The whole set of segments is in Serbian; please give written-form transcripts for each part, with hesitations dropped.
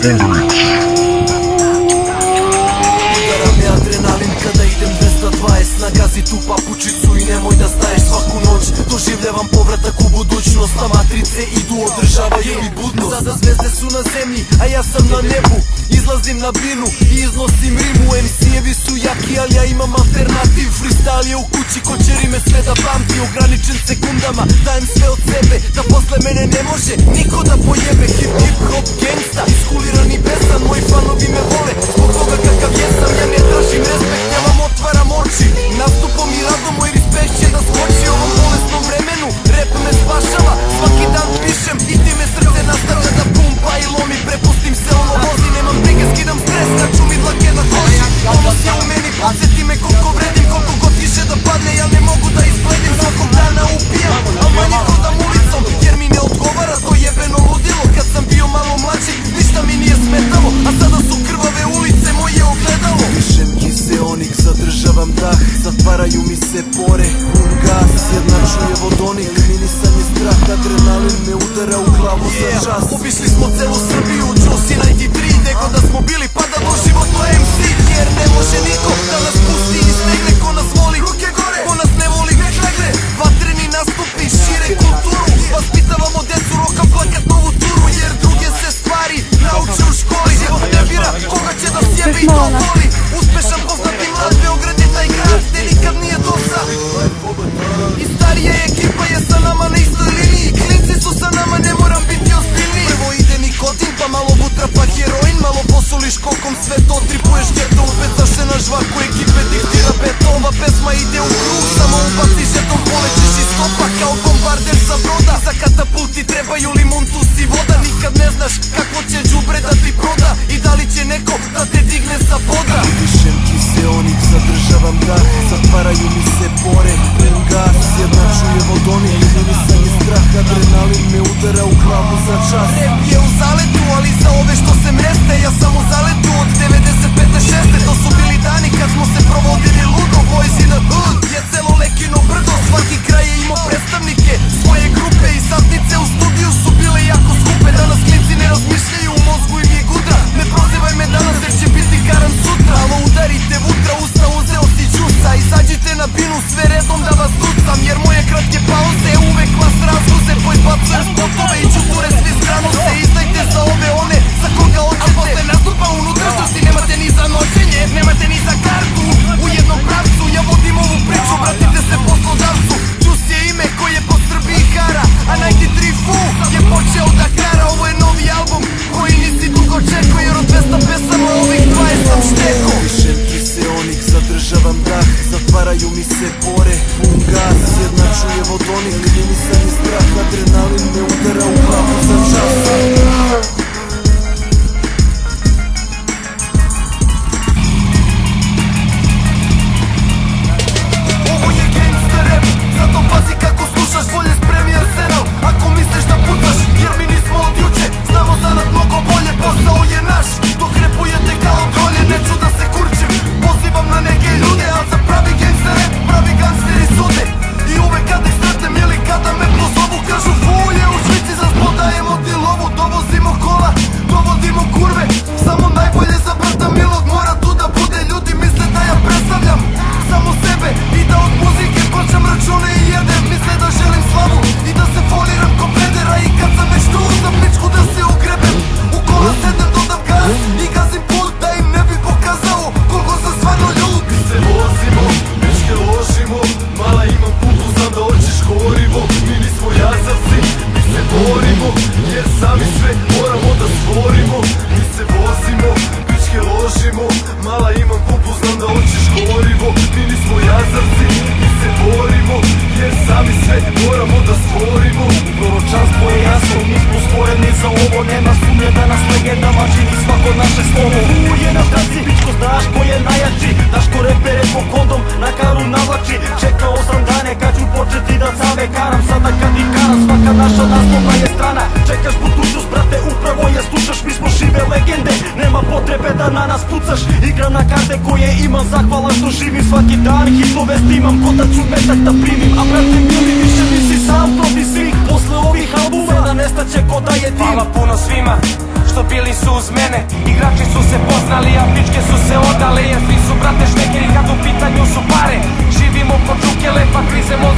Udara me adrenalin kada idem 220 na gazi tu papučicu i nemoj da staješ svaku noć. Doživljavam povratak u budućnost, a matrice idu, održavaju mi budnost. Sada zvezde su na zemlji, a ja sam na nebu. Izlazim na binu i iznosim rimu. MC-evi su jaki, ali ja imam alternativ. Freestyle je u kući, ko će rime sve da pamti. Ograničen sekundama, dajem sve od sebe, da posle mene ne može niko da pojebe. Hip hip hop gangsta, iskulirani besan. Moji fanovi me vole, zbog toga kakav jesam. Ja ne tražim respekt, ja vam otvaram oči. Nastupom i radom moj respekt će da skoči. U ovom bolesnom vremenu rap me spašava. Svaki dan pišem i ti me srce nastavlja da pumpa i lomi. Prepustim se ono vozi, nemam brige, skidam stres, kaču mi dlake na koži. Ponos je u meni, podsjeti me koliko vredim. Koliko god kiše da padne, ja ne mogu da izbledim. Svakog dana upijam, a manje hodam ulicom, jer mi ne odgovara to jebeno ludilo. Kad sam bio malo mlađi, ništa mi nije smetalo, a sada su krvave ulice moje ogledalo. Pišem kiseonik, zadržavam dah, zatvaraju mi se pore. Pun gas, jednačuje vodonik, minisanje strah, adrenalin me udara u glavu za čas. Obišli smo celu Srbiju, Juicy 93, nego da smo bili pa da doživotno MC. Jer ne može niko da nas pusti i stegne. Ko nas voli, ruke gore, ko nas ne voli, nek legne. Vatreni nastupi, šire kulturu, vaspitavamo decu, roka plakat novu turu. Jer druge se stvari nauče u školi. Život ne bira koga će da sjebi i to voli. Uspešan, poznati mlad, Beograd je taj grad gde nikad nije dosta. I starija ekipa je sa nama na istoj liniji. Klinci su sa nama, ne moram biti ozbiljniji. Prvo ide nikotin, pa malo butra, pa heroin. Malo posoliš kokom, sve to tripuješ geto. Upecaš se na žvaku, ekipe diktira beto. Ova pesma ide u krug, samo ubaci žetom, polećeš iz stopa kao bombarder sa broda. Za katapulti trebaju limuntus i voda. Nikad ne znaš kako će đubre da ti proda i da li će neko da te digne sa podra. Dišem kiseonik, zadržavam dah, zatvaraju mi se pore. Pun gas, jednačuje vodonik, minisanje strah, adrenalin me udara u glavu za čas. Rap je u zaletu, ali za ove što se mreste, ja sam u zaletu od 95-6. To su bili dani kad smo se provodili ludo. Boys in the hood je celo Lekino brdo. Svaki kraj je imao predstavnike svoje grupe i satnice u studiju su bile jako skupe. Danas klinci ne razmišljaju, u mozgu im je gudra. Ne prozivaj me danas jer će biti garan sutra. Alo udarite vutra, usta uzeo si džusa. Izađite na binu sve redom da vas ducam. Jer moje kratke pauze uvek vas razguze. Poizbacujem spotove i čuture svi zgranose. Izdajte za ove one za koga hoćete. A posle nastupa unutrašnjosti nemate ni za noćenje, nemate ni za kartu. U jednom pravcu ja vodim ovu priču, vratite se poslodavcu. Juicy je ime koje po Srbiji hara, a 93 Fu je počeo da kara. Ovo je novi album koji nisi dugo čekao, jer od 200 pesama ovih 20 sam šteko. Pišem kiseonik, zadržavam dah, zatvaraju mi se pore. Pun gas, jednačuje vodonik, minisanje strah, adrenalin me udara u glavu za čas. Naša naslovna je strana, čekaš budućnost brate, upravo je slušaš. Mi smo žive legende, nema potrebe da na nas pucaš. Igram na karte koje imam, zahvalan što živim svaki dan. Hitove snimam, ko da ću metak da primim. A brate mili, više nisi sam protiv svih. Posle ovih albuma da nestaće ko da je tim. Hvala puno svima što bili su uz mene.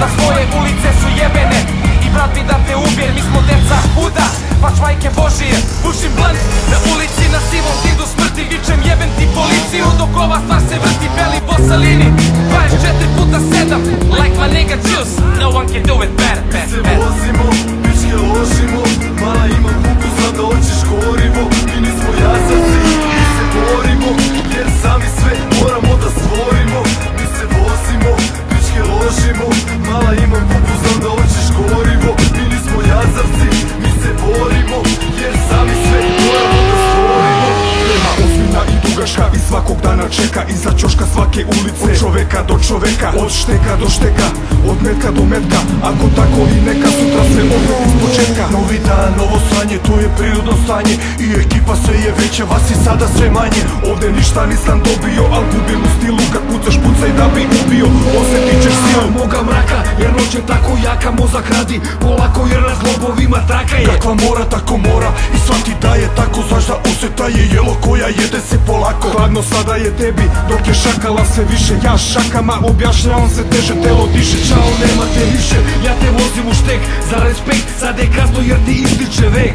Da svoje ulice su jebene I brat mi da te ubije, mi smo deca huda Pač majke Božije, pušim blunt Na ulici na sivom zidu smrti Vičem jebem ti policiju dok ova stvar se vrti Beli Bosalini, 24 puta 7 Like my nigga Juice, no one can do it better, Mi se vozimo, pičke ložimo Mala imam kuku, znam da hoćeš gorivo Mi nismo jazavci, mi se borimo Jer sami sve moramo da stvorimo Mi se vozimo, pičke ložimo Mala imam kuku, znam da hoćeš gorivo Mi nismo jazavci, mi se borimo Jer sami sve moramo da stvorimo Tema ozbiljna i dugaška i svakog dana čeka Iza ćoška svake ulice, od čoveka do čoveka Od šteka do šteka, od metka do metka Ako tako i neka sutra sve opet iz početka Novi dan, novo sanje, to je prirodno stanje I ekipa sve je veća, vas je sada sve manje Ovde ništa nisam dobio, al gubim u stilu Kad pucaš pucaj da bi ubio, osjetit ćeš silu Moga mraka, jer noć je tako jaka Mozak radi polako jer na zlobovima traka je Kakva mora, tako mora i svaki da je tako Znaš da osjeta je jelo koja jede se polako Hladno sada je tebi, dok je šakala sve više Ja šakama objašnjavam se teže, telo diše Čao, nema te više, ja te vozim u štek Za respekt, sad je kasno jer ti ističe vek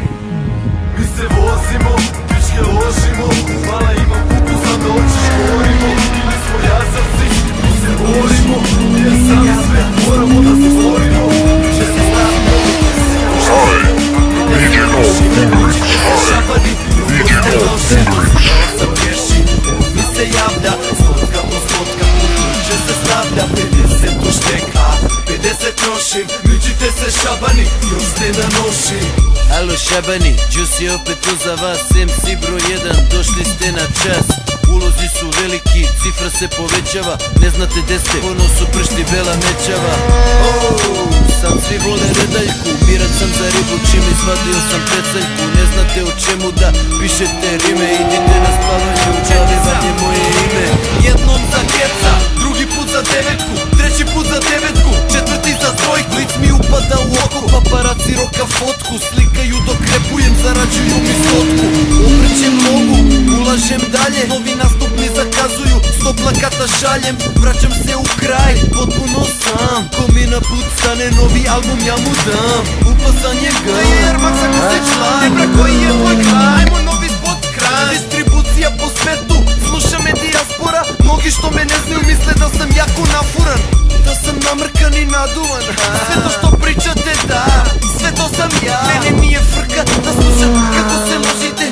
Mi se vozimo, pičke ložimo Mala imam kuku, znam da hoćeš gorivo Mi nismo jazavci, mi se borimo Jer sami sve moramo da se stvorimo Če se stavimo, šapani Ugoste loše, sam pješi Mi se javlja, stotka po stotka Če se stavlja, 50 u šteka 50 nošim, mičite se šabani Još ste na noši Alo Šabani, Juice je opet tu za vas MC broj 1, došli ste na čas Ulozi su veliki, cifra se povećava Ne znate gde ste, ono su pršti bela mećava Sad svi vole redaljku Birat sam za ribu, čim izvadio sam peceljku Ne znate o čemu da pišete rime Idite na spavanje, u glavi vam je moje ime Jednom za keca, drugi put za devetku Treći put za devetku, četvrti za trojku Lic mi upada u oko, paparaci roka fotku Slikaju dok repujem, zarađuju mi stotku Oprećem nogu, ulažem dalje Novi nastup mi zakazuju, 100 plakata šaljem Vraćam se u kraj, potpuno sam Ko mi na put stane novi album, ja mu dam Upasan je ga, jer Max ako se član Nebra koji je tvoj kraj, ajmo novi spot kraj Distribucija po svetu, sluša me dijaspora Mnogi što me ne znaju misle da sam jako nafuran Da sam namrkan i naduvan Sve to što pričate da, sve to sam ja Mene nije frka da slušam kako se ložite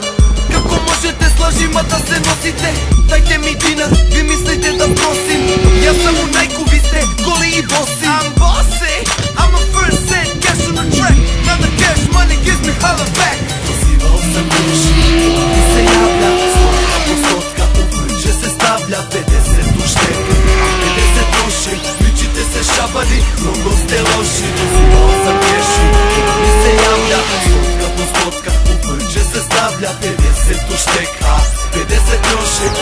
Kako možete s lažima da se nosite Dajte mi dinar, vi mislite da prosim Ja sam u Nike-u, vi ste goli i bosi I'm bossy, I'm a first set, cash on the track Now the cash money gives me holla back Pozivao sam pješi, mi se javlja Stotka po stotka, uvrđe se stavlja 50 u šteka, 50 nošim Mičite se šabani, mnogo ste loši Pozivao sam pješi, mi se javlja Stotka po stotka, uvrđe se stavlja 50 u šteka, 50 nošim